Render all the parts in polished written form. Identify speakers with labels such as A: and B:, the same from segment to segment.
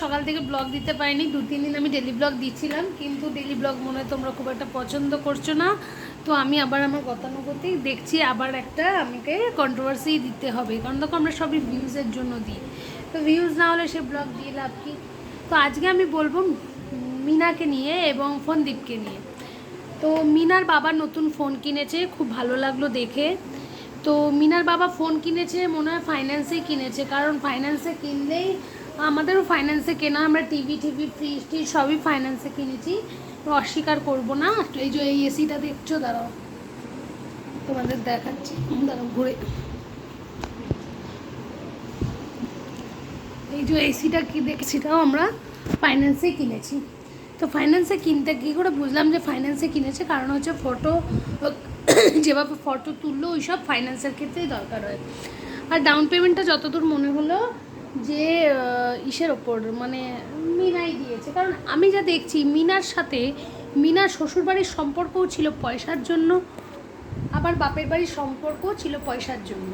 A: সকাল থেকে ব্লগ দিতে পারিনি, 2-3 দিন আমি ডেলি ব্লগ দিচ্ছিলাম, কিন্তু ডেলি ব্লগ মনে হয় তোমরা খুব একটা পছন্দ করছো না। তো আমি আবার আমার গতানুগতিক দেখছি আবার একটা আমাকে কন্ট্রোভার্সি দিতে হবে, কারণ দেখো আমরা সবই ভিউজের জন্য দিই, তো ভিউজ না হলে সে ব্লগ দিয়ে লাভ কি। তো আজকে আমি বলবো মিনাকে নিয়ে এবং ফোনদীপকে নিয়ে। তো মিনার বাবা নতুন ফোন কিনেছে, খুব ভালো লাগলো দেখে। তো মিনার বাবা ফোন কিনেছে মনে হয় ফাইন্যান্সেই কিনেছে, কারণ ফাইন্যান্সে কিনলেই আমাদেরও ফাইন্যান্সে কেনা, আমরা টিভি ফ্রিজ টিজ সবই ফাইন্যান্সে কিনেছি, অস্বীকার করবো না। এই যে এই এসিটা দেখছো, দাঁড়াও তোমাদের দেখাচ্ছি, দাঁড়াও ঘুরে, এই যে এসিটা কি দেখছিটাও আমরা ফাইন্যান্সে কিনেছি। তো ফাইন্যান্সে কিনতে কী করে বুঝলাম যে ফাইন্যান্সে কিনেছে, কারণ হচ্ছে ফটো যেভাবে ফটো তুললো ওই সব ফাইন্যান্সের ক্ষেত্রেই দরকার হয়। আর ডাউন পেমেন্টটা যতদূর মনে হলো যে ইসের ওপর মানে মিনাই দিয়েছে, কারণ আমি যা দেখছি মিনার সাথে মিনার শ্বশুরবাড়ির সম্পর্কও ছিল পয়সার জন্য, আবার বাপের বাড়ির সম্পর্কও ছিল পয়সার জন্য।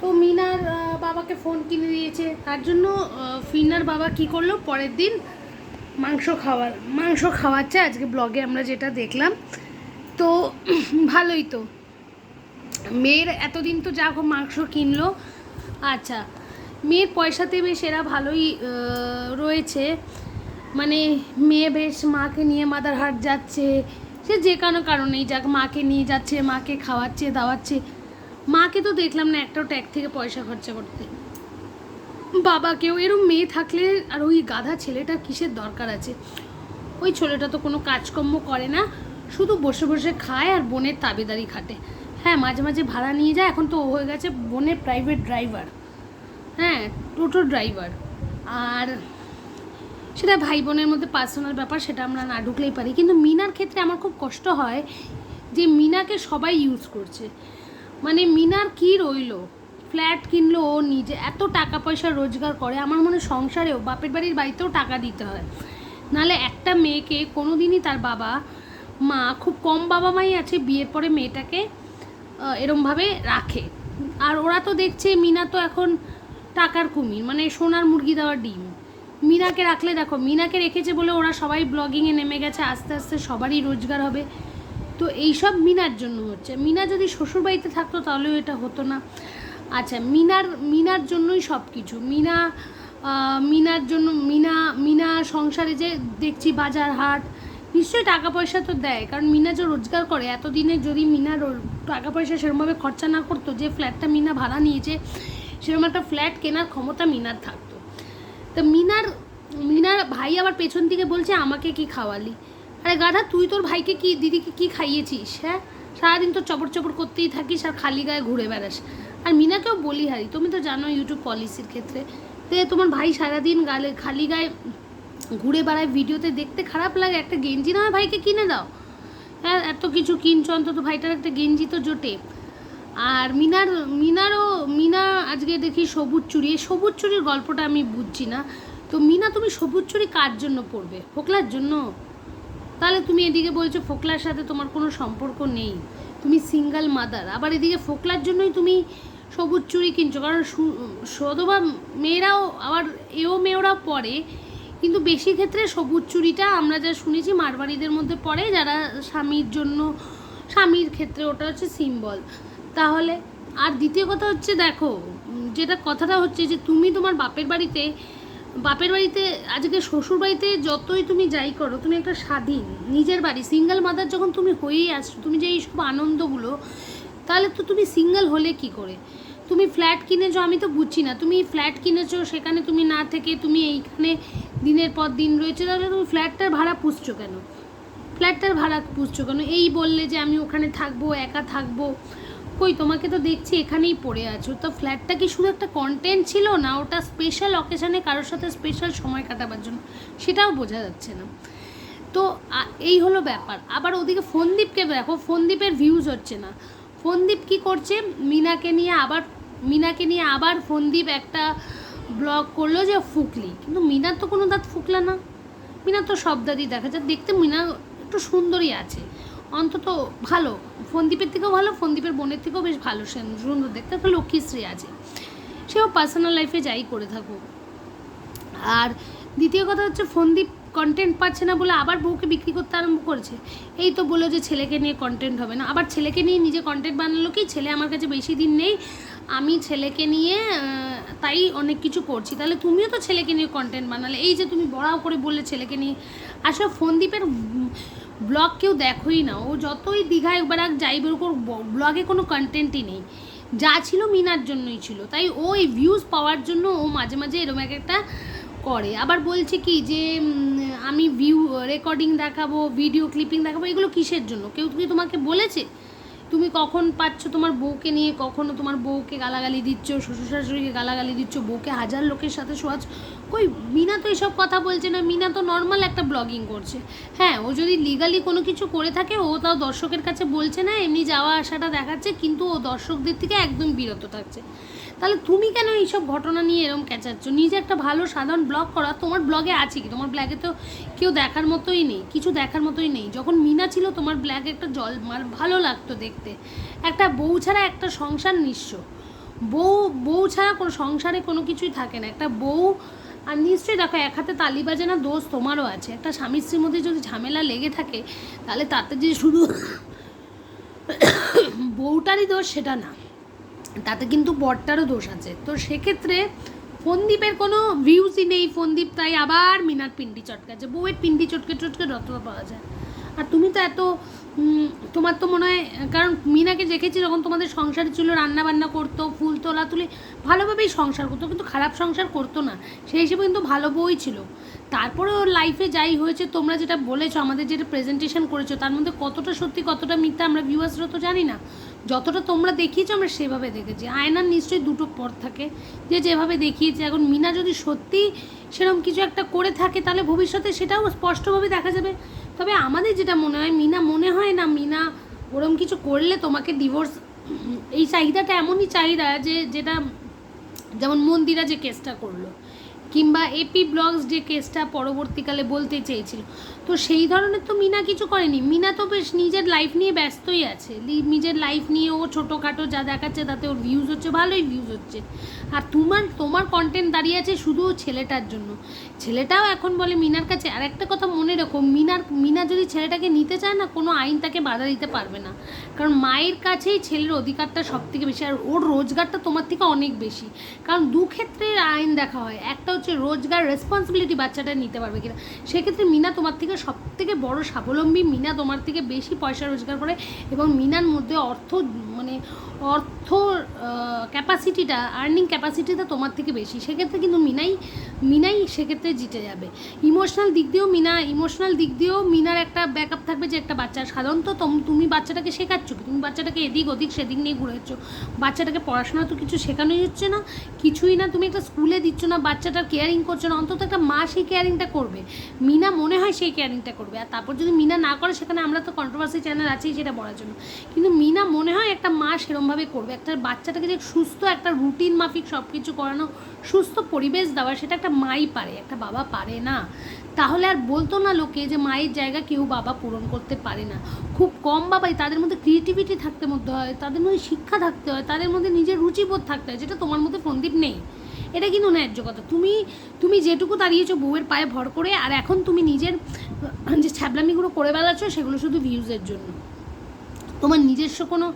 A: তো মিনার বাবাকে ফোন কিনে দিয়েছে, তার জন্য ফিনার বাবা কি করলো, পরের দিন মাংস খাওয়াচ্ছে আজকে ব্লগে আমরা যেটা দেখলাম। তো ভালোই তো, মেয়ের এতদিন তো যা হোক মাংস কিনলো, আচ্ছা মেয়ের পয়সাতে বেশ এরা ভালোই রয়েছে, মানে মেয়ে বেশ মাকে নিয়ে মাদারহাট যাচ্ছে, সে যে কোনো কারণেই যাক মাকে নিয়ে যাচ্ছে, মাকে খাওয়াচ্ছে দাওয়াচ্ছে। মাকে তো দেখলাম না একটাও ট্যাগ থেকে পয়সা খরচা করতে, বাবাকেও। এরম মেয়ে থাকলে আর ওই গাধা ছেলেটার কিসের দরকার আছে? ওই ছেলেটা তো কোনো কাজকর্ম করে না, শুধু বসে বসে খায় আর বোনের তাবেদারি খাটে। হ্যাঁ মাঝে মাঝে ভাড়া নিয়ে যায়, এখন তো ও হয়ে গেছে বোনের প্রাইভেট ড্রাইভার, হ্যাঁ টোটো ড্রাইভার। আর সেটা ভাই বোনের মধ্যে পার্সোনাল ব্যাপার, সেটা আমরা না ঢুকলেই পারি। কিন্তু মিনার ক্ষেত্রে আমার খুব কষ্ট হয় যে মিনাকে সবাই ইউজ করছে, মানে মিনার কি রইলো, ফ্ল্যাট কিনলো ও নিজে, এত টাকা পয়সা রোজগার করে, আমার মনে সংসারেও বাপের বাড়ির বাড়িতেও টাকা দিতে হয়, নাহলে একটা মেয়েকে কোনো দিনই তার বাবা মা, খুব কম বাবা মাই আছে বিয়ের পরে মেয়েটাকে এরমভাবে রাখে। আর ওরা তো দেখছে মিনা তো এখন টাকার কুমির, মানে সোনার মুরগি দেওয়া ডিম। মিনাকে রাখলে দেখো, মিনাকে রেখেছে বলে ওরা সবাই ব্লগিংয়ে নেমে গেছে, আস্তে আস্তে সবারই রোজগার হবে। তো এইসব মিনার জন্য হচ্ছে, মিনা যদি শ্বশুরবাড়িতে থাকতো তাহলেও এটা হতো না। আচ্ছা মিনার জন্যই সব কিছু, মিনার জন্য মিনা সংসারে যে দেখছি বাজার হাট, নিশ্চয়ই টাকা পয়সা তো দেয়, কারণ মিনা যে রোজগার করে এতদিনে, যদি মিনার টাকা পয়সা সেরকমভাবে খরচা না করতো, যে ফ্ল্যাটটা মিনা ভাড়া নিয়েছে সেরকম একটা ফ্ল্যাট কেনার ক্ষমতা মিনার থাকতো। তো মিনার ভাই আবার পেছন থেকে বলছে আমাকে কি খাওয়ালি, আরে গাধা তুই তোর ভাইকে কি দিদিকে কি খাইয়েছিস? হ্যাঁ সারাদিন তো চপড় চপড় করতেই থাকিস আর খালি গায়ে ঘুরে বেড়াস। আর মিনাকেও বলি হারি, তুমি তো জানো ইউটিউব পলিসির ক্ষেত্রে, তো তোমার ভাই সারাদিন খালি গায়ে ঘুরে বেড়ায়, ভিডিওতে দেখতে খারাপ লাগে, একটা গেঞ্জি না হয় ভাইকে কিনে দাও। হ্যাঁ এত কিছু কিনছো, অন্তত ভাইটার একটা গেঞ্জি তো জোটে। আর মিনা আজকে দেখি সবুজ চুড়ি, এই সবুজ চুড়ির গল্পটা আমি বুঝছি না। তো মিনা তুমি সবুজ চুড়ি কার জন্য পরবে, ফোকলার জন্য? তাহলে তুমি এদিকে বলছো ফোকলার সাথে তোমার কোনো সম্পর্ক নেই, তুমি সিঙ্গেল মাদার, আবার এদিকে ফোকলার জন্যই তুমি সবুজ চুড়ি কিনছো, কারণ সদবা মেয়েরাও আবার মেয়েরাও পরে, কিন্তু বেশি ক্ষেত্রে সবুজ চুড়িটা আমরা যা শুনেছি মারবাড়িদের মধ্যে পড়ে, যারা স্বামীর ক্ষেত্রে ওটা হচ্ছে সিম্বল। তাহলে আর দ্বিতীয় কথা হচ্ছে দেখো, যেটা কথাটা হচ্ছে যে তুমি তোমার বাপের বাড়িতে আজকে শ্বশুর বাড়িতে যতই তুমি যাই করো, তুমি একটা স্বাধীন নিজের বাড়ি, সিঙ্গেল মাদার যখন তুমি হয়েই আসছো, তুমি যে এইসব আনন্দগুলো, তাহলে তো তুমি সিঙ্গেল হলে কি করে? তুমি ফ্ল্যাট কিনেছো, আমি তো বুঝছি না, তুমি ফ্ল্যাট কিনেছো সেখানে তুমি না থেকে তুমি এইখানে দিনের পর দিন রয়েছে, তাহলে তুমি ফ্ল্যাটটার ভাড়া পুষছো কেন? এই বললে যে আমি ওখানে থাকবো, একা থাকবো, কই তোমাকে তো দেখছি এখানেই পড়ে আছো। তো ফ্ল্যাটটা কি শুধু একটা কন্টেন্ট ছিল, না ওটা স্পেশাল অকেশানে কারোর সাথে স্পেশাল সময় কাটাবার জন্য, সেটাও বোঝা যাচ্ছে না। তো এই হলো ব্যাপার। আবার ওদিকে ফোনদীপকে দেখো, ফোনদীপের ভিউজ হচ্ছে না। ফোনদীপ কি করছে, মিনাকে নিয়ে আবার ফোনদীপ একটা ব্লগ করলো যে ফুকলি, কিন্তু মিনার তো কোনো দাঁত ফুকলা না, মিনার তো সব দাঁতই দেখা যায়, দেখতে মিনা একটু সুন্দরই আছে, অন্তত ভালো, ফোনদীপের থেকেও ভালো, ফোনদীপের বোনের থেকেও বেশ ভালো সুন্দর দেখতে, একটা লক্ষ্মীশ্রী আছে, সেও পার্সোনাল লাইফে যাই করে থাকুক। আর দ্বিতীয় কথা হচ্ছে ফোনদীপ কন্টেন্ট পাচ্ছে না বলে আবার বউকে বিক্রি করতে আরম্ভ করেছে। এই তো বললো যে ছেলেকে নিয়ে কন্টেন্ট হবে না, আবার ছেলেকে নিয়ে নিজে কন্টেন্ট বানালো কি, ছেলে আমার কাছে বেশি দিন নেই, আমি ছেলেকে নিয়ে তাই অনেক কিছু করছি। তাহলে তুমিও তো ছেলেকে নিয়ে কন্টেন্ট বানালে, এই যে তুমি বড়াও করে বললে ছেলেকে নিয়ে। আসলে ফোনদীপের ব্লগ কেউ দেখোই না, ও যতই দীঘায় বেড়াক যাই বেরোক, ওর ব্লগে কোনো কন্টেন্টই নেই, যা ছিল মিনার জন্যই ছিল। তাই ও এই ভিউজ পাওয়ার জন্য ও মাঝে মাঝে এরকম একটা করে। আবার বলছে কি যে আমি ভিউ রেকর্ডিং দেখাবো, ভিডিও ক্লিপিং দেখাবো, এগুলো কিসের জন্য? কেউ কি তোমাকে বলেছে? তুমি কখন পাচ্ছ তোমার বউকে নিয়ে, কখনো তোমার বউকে গালাগালি দিচ্ছ, শ্বশুর শাশুড়িকে গালাগালি দিচ্ছ, বউকে হাজার লোকের সাথে শোয়াচ্ছ। কই মিনা তো এইসব কথা বলছে না, মিনা তো নর্মাল একটা ব্লগিং করছে। হ্যাঁ, ও যদি লিগালি কোনো কিছু করে থাকে ও তাও দর্শকের কাছে বলছে না, এমনি যাওয়া আসাটা দেখাচ্ছে, কিন্তু ও দর্শকদের থেকে একদম বিরত থাকছে। তাহলে তুমি কেন এইসব ঘটনা নিয়ে এরকম ক্যাচাচ্ছ? নিজে একটা ভালো সাধারণ ব্লগ করা, তোমার ব্লগে আছে কি? তোমার ব্লগে তো কেউ দেখার মতোই নেই, কিছু দেখার মতোই নেই। যখন মিনা ছিল তোমার ব্লগে একটা জল ভালো লাগতো দেখতে। একটা বউ ছাড়া একটা সংসার নিঃস্ব, বউ ছাড়া কোনো সংসারে কোনো কিছুই থাকে না। একটা বউ, আর নিশ্চয়ই দেখো এক হাতে তালি বাজে না, দোষ তোমারও আছে। একটা স্বামী স্ত্রীর মধ্যে যদি ঝামেলা লেগে থাকে তাহলে তাতে যে শুধু বউটারই দোষ সেটা না, তাতে কিন্তু বরটারও দোষ আছে। তো সেক্ষেত্রে ফোনদীপের কোনো ভিউজই নেই, ফোনদীপ তাই আবার মিনার পিন্ডি চটকাচ্ছে, বউয়ের পিন্ডি চটকে চটকে রতটা পাওয়া যায়। আর তুমি তো এত তোমার তো মনে হয়, কারণ মিনাকে দেখেছি যখন তোমাদের সংসারে ছিল, রান্না বান্না করতো, ফুল তোলা তুলি, ভালোভাবেই সংসার করতো, কিন্তু খারাপ সংসার করতো না, সেই হিসেবে কিন্তু ভালো বউই ছিল। তারপরে ওর লাইফে যাই হয়েছে, তোমরা যেটা বলেছো, আমাদের যেটা প্রেজেন্টেশন করেছো, তার মধ্যে কতটা সত্যি কতটা মিথ্যা আমরা ভিউয়ার্সরা তো জানি না। যতটা তোমরা দেখিয়েছো আমরা সেভাবে দেখেছি। আয়নার নিশ্চয়ই দুটো পথ থাকে, যে যেভাবে দেখিয়েছে। এখন মিনা যদি সত্যি সেরকম কিছু একটা করে থাকে তাহলে ভবিষ্যতে সেটাও স্পষ্টভাবে দেখা যাবে। তবে আমাদের যেটা মনে হয়, মিনা মনে হয় না মিনা ওরম কিছু করলে তোমাকে ডিভোর্স, এই চাহিদাটা এমনই চাহিদা যে যেটা, যেমন মন্দিরা যে কেসটা করলো, কিংবা এপি ব্লগস যে কেসটা পরবর্তীকালে বলতে চেয়েছিল, তো সেই ধরনের তো মিনা কিছু করেনি। মিনা তো বেশ নিজের লাইফ নিয়ে ব্যস্তই আছে, নিজের লাইফ নিয়ে ও ছোটোখাটো যা দেখাচ্ছে তাতে ওর ভিউজ হচ্ছে, ভালোই ভিউজ হচ্ছে। আর তোমার কন্টেন্ট দাঁড়িয়ে আছে শুধু ছেলেটার জন্য। ছেলেটাও এখন বলে মিনার কাছে। আর একটা কথা মনে রেখো, মিনা যদি ছেলেটাকে নিতে চায় না, কোনো আইন তাকে বাধা দিতে পারবে না, কারণ মায়ের কাছেই ছেলের অধিকারটা সব থেকে বেশি, আর ওর রোজগারটা তোমার থেকে অনেক বেশি। কারণ দু ক্ষেত্রে আইন দেখা হয়, একটা হচ্ছে রোজগার রেসপন্সিবিলিটি বাচ্চাটা নিতে পারবে কিনা, সেক্ষেত্রে মিনা তোমার থেকে সব থেকে বড় স্বাবলম্বী, মিনা তোমার থেকে বেশি পয়সা রোজগার করে, এবং মিনার মধ্যে অর্থ ক্যাপাসিটিটা, আর্নিং ক্যাপাসিটিটা তোমার থেকে বেশি। সেক্ষেত্রে কিন্তু মিনাই সেক্ষেত্রে জিতে যাবে। ইমোশনাল দিক দিয়েও মিনার একটা ব্যাকআপ থাকবে, যে একটা বাচ্চা সাধারণত তুমি বাচ্চাটাকে শেখাচ্ছ কি? তুমি বাচ্চাটাকে এদিক ওদিক সেদিক নিয়ে ঘুরেছ, বাচ্চাটাকে পড়াশোনা তো কিছু শেখানোই হচ্ছে না, কিছুই না। তুমি একটা স্কুলে দিচ্ছ না, বাচ্চাটার কেয়ারিং করছো না, অন্তত একটা মা সেই কেয়ারিংটা করবে। মিনা মনে হয় সেই কেয়ারিংটা করবে। আর তারপর যদি মিনা না করে, সেখানে আমরা তো কন্ট্রোভার্সি চ্যানেল আছেই সেটা বলার জন্য, কিন্তু মিনা মনে হয় একটা মা সেরমভাবে করবে। একটা বাচ্চাটাকে যে সুস্থ একটা রুটিন মাফিক সব কিছু করানো, সুস্থ পরিবেশ দেওয়া, সেটা একটা মাই পারে, একটা বাবা পারে না। তাহলে আর বলতো না লোকে যে মায়ের জায়গা কেউ বাবা পূরণ করতে পারে না। খুব কম বাবাই, তাদের মধ্যে ক্রিয়েটিভিটি থাকতে মধ্যে হয়, তাদের মধ্যে শিক্ষা থাকতে হয়, তাদের মধ্যে নিজের রুচিবোধ থাকতে হয়, যেটা তোমার মধ্যে ফোনদীপ নেই। এটা কিন্তু ন্যায্য কথা। তুমি যেটুকু দাঁড়িয়েছো বউয়ের পায়ে ভর করে, আর এখন তুমি নিজের যে ছ্যাবলামিগুলো করে বেড়াচ্ছ সেগুলো শুধু ভিউজের জন্য, তোমার নিজস্ব কোনো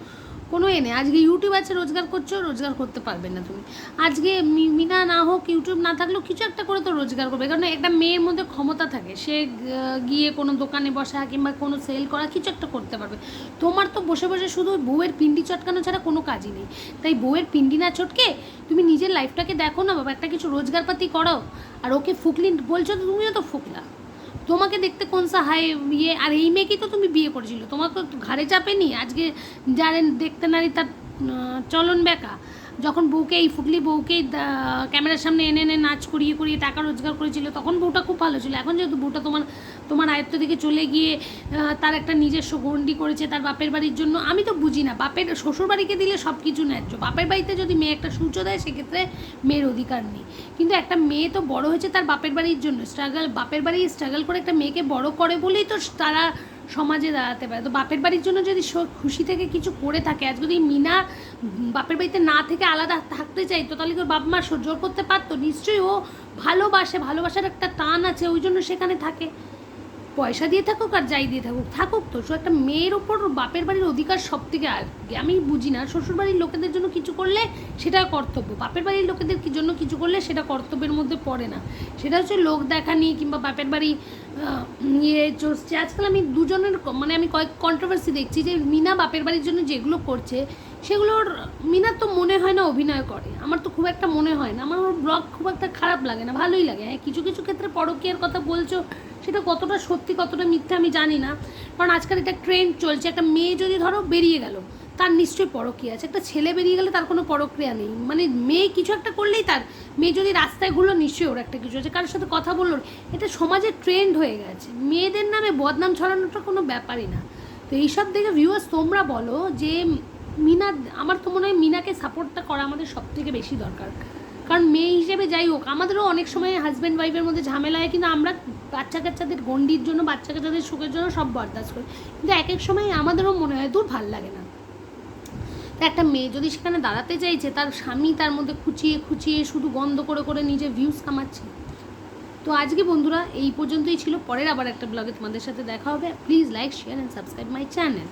A: এ নেই। আজকে ইউটিউব আছে, রোজগার করছো, রোজগার করতে পারবে না তুমি। আজকে মিনা না হোক, ইউটিউব না থাকলেও কিছু একটা করে তো রোজগার করবে, কারণ একটা মেয়ের মধ্যে ক্ষমতা থাকে, সে গিয়ে কোনো দোকানে বসা কিংবা কোনো সেল করা, কিছু একটা করতে পারবে। তোমার তো বসে বসে শুধু বউয়ের পিন্ডি চটকানো ছাড়া কোনো কাজই নেই। তাই বউয়ের পিন্ডি না চটকে তুমি নিজের লাইফটাকে দেখো না বাবা, একটা কিছু রোজগারপাতি করো। আর ওকে ফুকলি বলছো, তো তুমিও তো ফুকলা, তোমাকে দেখতে কোন সা হাই ইয়ে। আর এই মেয়েকেই তো তুমি বিয়ে করেছিলে, তোমাকে ঘাড়ে চাপেনি? আজকে যারা দেখতে নারী তার চলন বেকা, যখন বউকে এই ফুকলি বউকে ক্যামেরার সামনে এনে এনে নাচ করিয়ে টাকা রোজগার করেছিল, তখন বউটা খুব ভালো ছিল। এখন যেহেতু বউটা তোমার আয়ত্ত থেকে চলে গিয়ে তার একটা নিজস্ব গণ্ডি করেছে তার বাপের বাড়ির জন্য, আমি তো বুঝি না। বাপের শ্বশুর বাড়িকে দিলে সব কিছু ন্যায্য, বাপের বাড়িতে যদি মেয়ে একটা সূচ দেয় সেক্ষেত্রে মেয়ের অধিকার নেই। কিন্তু একটা মেয়ে তো বড় হয়েছে তার বাপের বাড়ির জন্য, বাপের বাড়ি স্ট্রাগল করে একটা মেয়েকে বড় করে বলেই তো তারা সমাজে দাঁড়াতে পারে। তো বাপের বাড়ির জন্য যদি খুশি থেকে কিছু করে থাকে, আজ যদি মিনা বাপের বাড়িতে না থেকে আলাদা থাকতে চাইতো, তাহলে কি বাপ মা সহ্য করতে পারতো? নিশ্চয়ই ও ভালোবাসে, ভালোবাসার একটা টান আছে, ওই জন্য সেখানে থাকে। পয়সা দিয়ে থাকুক আর যাই দিয়ে থাকুক, থাকুক তো। সো একটা মেয়ের ওপর বাপের বাড়ির অধিকার সব থেকে আগে। আমি বুঝি না, শ্বশুর বাড়ির লোকেদের জন্য কিছু করলে সেটা কর্তব্য, বাপের বাড়ির লোকেদের জন্য কিছু করলে সেটা কর্তব্যের মধ্যে পড়ে না। সেটা হচ্ছে লোক দেখানি কিংবা বাপের বাড়ি ইয়ে চলছে। আজকাল আমি দুজনের মানে আমি কয়েক কন্ট্রোভার্সি দেখছি যে মিনা বাপের বাড়ির জন্য যেগুলো করছে সেগুলোর মিনার তো মনে হয় না অভিনয় করে, আমার তো খুব একটা মনে হয় না। আমার ওর ব্লগ খুব একটা খারাপ লাগে না, ভালোই লাগে। হ্যাঁ, কিছু কিছু ক্ষেত্রে পরকীয়ার কথা বলছো, সেটা কতটা সত্যি কতটা মিথ্যা আমি জানি না, কারণ আজকাল এটা ট্রেন্ড চলছে। একটা মেয়ে যদি ধরো বেরিয়ে গেল, তার নিশ্চয়ই পরকীয়া আছে। একটা ছেলে বেরিয়ে গেলে তার কোনো পরক্রিয়া নেই, মানে মেয়ে কিছু একটা করলেই তার, মেয়ে যদি রাস্তায় ঘুরলো নিশ্চয়ই ওর একটা কিছু আছে, কারোর সাথে কথা বললো। এটা সমাজের ট্রেন্ড হয়ে গেছে, মেয়েদের নামে বদনাম ছড়ানোটা কোনো ব্যাপারই না। তো এইসব দেখে ভিউয়ার্স তোমরা বলো যে মিনা, আমার তো মনে হয় মিনাকে সাপোর্টটা করা আমাদের সব থেকে বেশি দরকার। কারণ মেয়ে হিসেবে যাই হোক, আমাদেরও অনেক সময় হাজব্যান্ড ওয়াইফের মধ্যে ঝামেলা হয়, কিন্তু আমরা বাচ্চা কাচ্চাদের গণ্ডির জন্য, বাচ্চা কাচ্চাদের সুখের জন্য সব বরদাস্ত করি, কিন্তু এক এক সময় আমাদেরও মনে হয় দূর ভাল লাগে না। তা একটা মেয়ে যদি সেখানে দাঁড়াতে চাইছে, তার স্বামী তার মধ্যে খুঁচিয়ে খুঁচিয়ে শুধু গন্ধ করে করে নিজে ভিউজ কামাচ্ছে। তো আজকে বন্ধুরা এই পর্যন্তই ছিল, পরের আবার একটা ব্লগে তোমাদের সাথে দেখা হবে। Please like, share and subscribe my channel.